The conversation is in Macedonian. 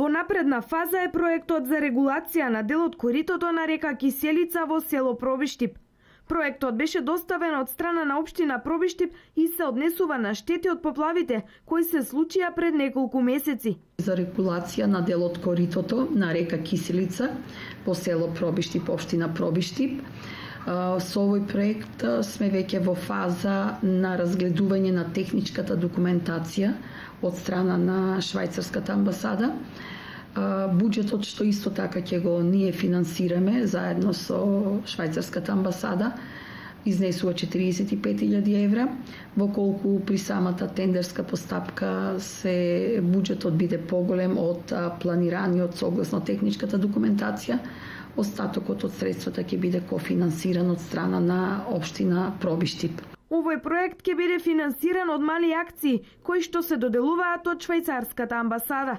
Во напредна фаза е проектот за регулација на дел од коритото на река Киселица во село Пробиштип. Проектот беше доставен од страна на општина Пробиштип и се однесува на штети од поплавите кои се случија пред неколку месеци. За регулација на дел од коритото на река Киселица по село Пробиштип, општина Пробиштип. Со овој проект сме веќе во фаза на разгледување на техничката документација од страна на швајцарската амбасада. Буџетот што исто така ќе го ние финансираме заедно со швајцарската амбасада изнесува 45.000 евра, во колку при самата тендерска постапка се буџетот биде поголем од планираниот согласно техничката документација. Остатокот од средствата ќе биде кофинансиран од страна на општина Пробиштип. Овој проект ќе биде финансиран од мали акции кои што се доделуваат од швајцарската амбасада.